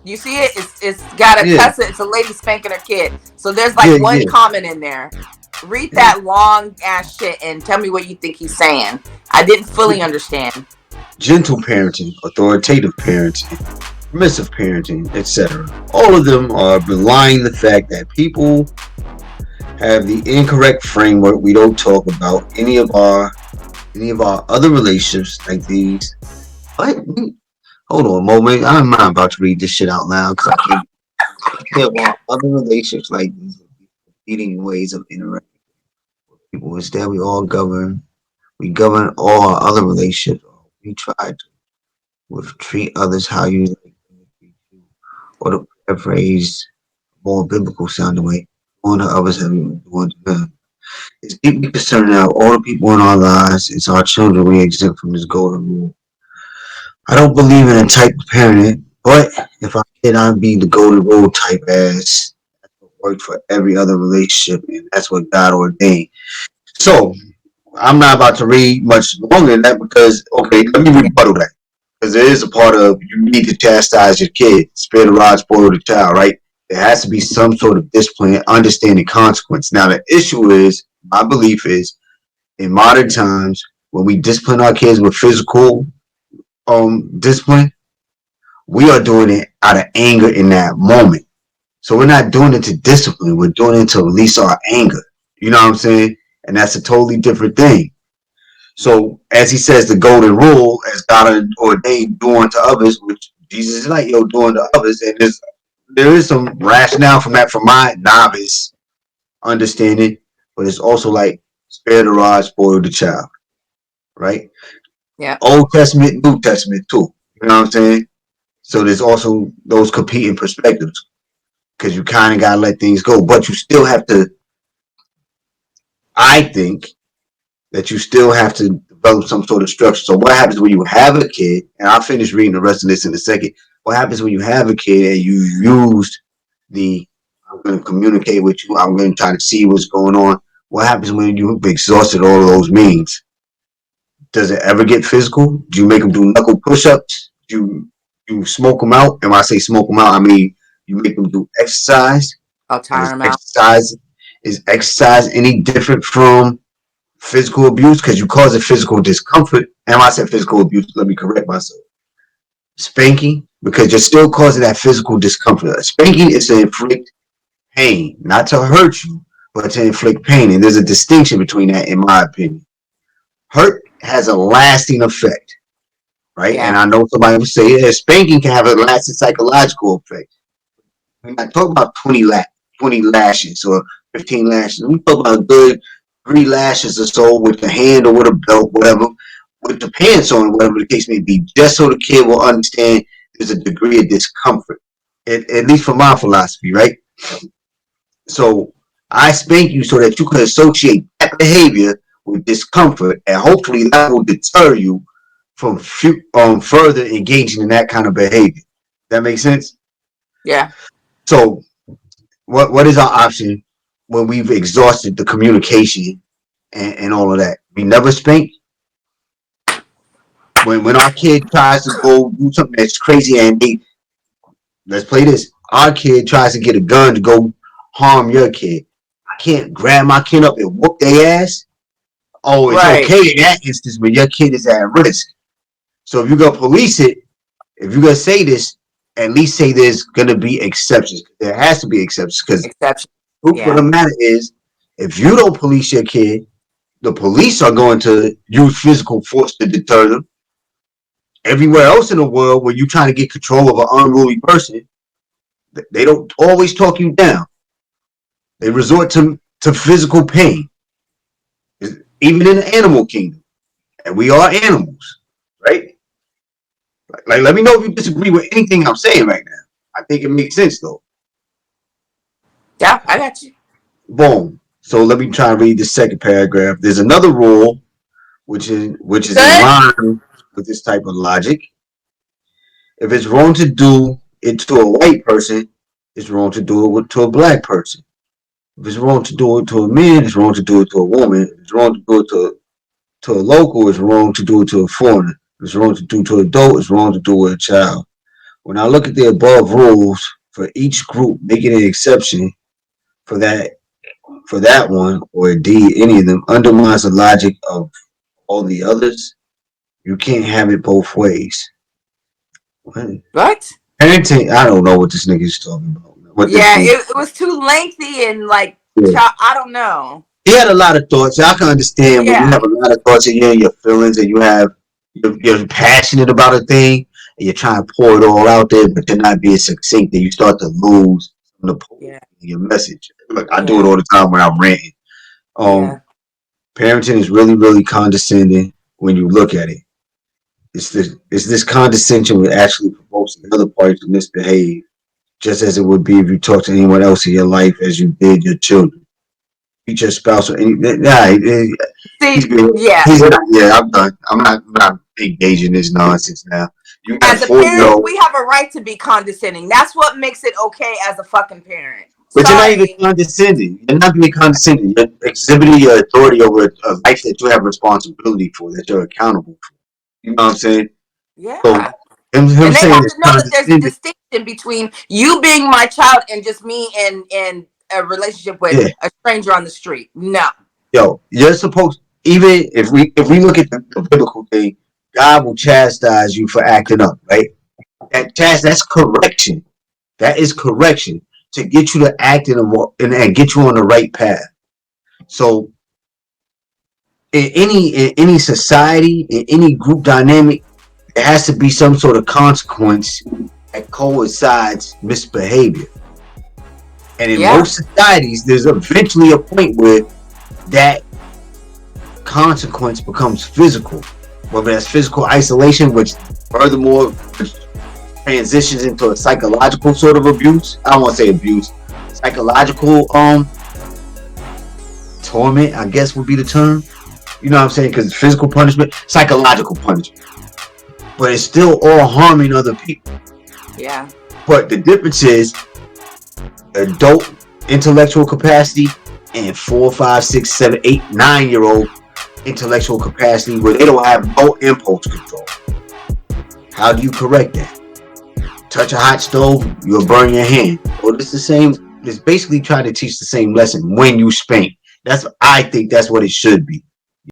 You see it? It's got a Yeah, cuss. It's a lady spanking her kid. So there's like yeah, one yeah. comment in there. Read Yeah. that long ass shit and tell me what you think he's saying. I didn't fully understand. Gentle parenting, authoritative parenting, permissive parenting, etc. All of them are belying the fact that people have the incorrect framework. We don't talk about any of our other relationships like these. What? Hold on a moment. I'm not about to read this shit out loud because I can't. Any of our other relationships like these competing ways of interacting with people. Instead, we all govern. We govern all our other relationships. We try to with treat others how you like them to treat you, or to paraphrase more biblical sounding way, doing to others how you doing to them. It's deeply concerning how all the people in our lives, it's our children, we exempt from this golden rule. I don't believe in a type of parenting, but if I did, I'd be the golden rule type as that's what worked for every other relationship, and that's what God ordained. So I'm not about to read much longer than that because okay, let me Yeah. rebuttal that because there is a part of you need to chastise your kid, spare the rod, spoil the child, right? There has to be some sort of discipline, understanding consequence. Now the issue is, my belief is, in modern times when we discipline our kids with physical discipline, we are doing it out of anger in that moment. So we're not doing it to discipline. We're doing it to release our anger. You know what I'm saying? And that's a totally different thing. So as he says, the golden rule, as God ordained, do unto others, which Jesus is like, yo, do unto others. And there is some rationale from that, from my novice understanding, but it's also like spare the rod, spoil the child, right? Yeah. Old Testament, New Testament too. You know what I'm saying? So there's also those competing perspectives because you kind of gotta let things go, but you still have to. I think that you still have to develop some sort of structure. So what happens when you have a kid? And I'll finish reading the rest of this in a second. What happens when you have a kid and you used the I'm going to communicate with you. I'm going to try to see what's going on. What happens when you've exhausted all of those means? Does it ever get physical? Do you make them do knuckle push-ups? Do you smoke them out? And when I say smoke them out, I mean you make them do exercise. I'll And tire him out. is exercise any different from physical abuse? Because you cause a physical discomfort. And when I said physical abuse, let me correct myself. Spanking, because you're still causing that physical discomfort. Spanking is to inflict pain, not to hurt you, but to inflict pain. And there's a distinction between that, in my opinion. Hurt has a lasting effect, right? And Yeah. I know somebody would say, yeah, spanking can have a lasting psychological effect. We're not talking about 20 lashes or 15 lashes. We talk about a good 3 lashes or so with the hand or with a belt, whatever, with the pants on, whatever the case may be, just so the kid will understand there's a degree of discomfort, at least from my philosophy, right? So I spank you so that you can associate that behavior with discomfort, and hopefully that will deter you from further engaging in that kind of behavior. That makes sense? Yeah. So what is our option when we've exhausted the communication and all of that? We never spank. When our kid tries to go do something that's crazy and they let's play this. Our kid tries to get a gun to go harm your kid. I can't grab my kid up and whoop their ass. Oh, it's Right. okay in that instance when your kid is at risk. So if you're gonna police it, if you're gonna say this, at least say there's gonna be exceptions. There has to be exceptions because Exception. proof of Yeah. the matter is, if you don't police your kid, the police are going to use physical force to deter them. Everywhere else in the world, when you're trying to get control of an unruly person, they don't always talk you down. They resort to physical pain, even in the animal kingdom. And we are animals, right? Like, let me know if you disagree with anything I'm saying right now. I think it makes sense, though. Yeah. I got you. Boom. So let me try and read the second paragraph. There's another rule which You is in good? line with this type of logic. If it's wrong to do it to a white person, it's wrong to do it to a black person. If it's wrong to do it to a man, it's wrong to do it to a woman. If it's wrong to do it to a local, it's wrong to do it to a foreigner. If it's wrong to do it to an adult, it's wrong to do it with a child. When I look at the above rules for each group, making an exception for that one, or indeed any of them, undermines the logic of all the others. You can't have it both ways. What? What? Parenting, I don't know what this nigga is talking about. What this Yeah, dude? it was too lengthy and like, Yeah. I don't know. He had a lot of thoughts. I can understand when you Yeah, have a lot of thoughts and you're in your feelings and you're passionate about a thing and you're trying to pour it all out there, but you're not being succinct and you start to lose the point yeah, in your message. Look, I do it yeah, all the time when I'm ranting. yeah, Um, Parenting is really, really condescending when you look at it. It's this condescension that actually provokes the other party to misbehave, just as it would be if you talk to anyone else in your life as you did your children. Teach your spouse or any. Nah, he's see, being. yeah. He's yeah. I'm done. I'm not engaging this nonsense now. You got As a 4 year parent, old, we have a right to be condescending. That's what makes it okay as a fucking parent. but you're not even Sorry. condescending. You're not being condescending. You're exhibiting your authority over a life that you have responsibility for, that you're accountable for. You know what I'm saying? So Yeah. him And they saying have it's to know that there's a condescending. distinction between you being my child and just me in a relationship with Yeah, a stranger on the street. No. yo, you're supposed. Even if we look at the biblical thing, God will chastise you for acting up, right? That's correction. That is correction to get you to act and get you on the right path. So in any society, in any group dynamic, there has to be some sort of consequence that coincides misbehavior. And in Yeah. most societies, there's eventually a point where that consequence becomes physical. Whether that's physical isolation, which furthermore transitions into a psychological sort of abuse. I don't want to say abuse. Psychological torment, I guess would be the term. You know what I'm saying? Because physical punishment, psychological punishment. But it's still all harming other people. Yeah. But the difference is adult intellectual capacity and 4, 5, 6, 7, 8, 9 year old intellectual capacity where they don't have no impulse control. How do you correct that? Touch a hot stove, you'll burn your hand. Well, it's the same. It's basically trying to teach the same lesson when you spank. I think that's what it should be.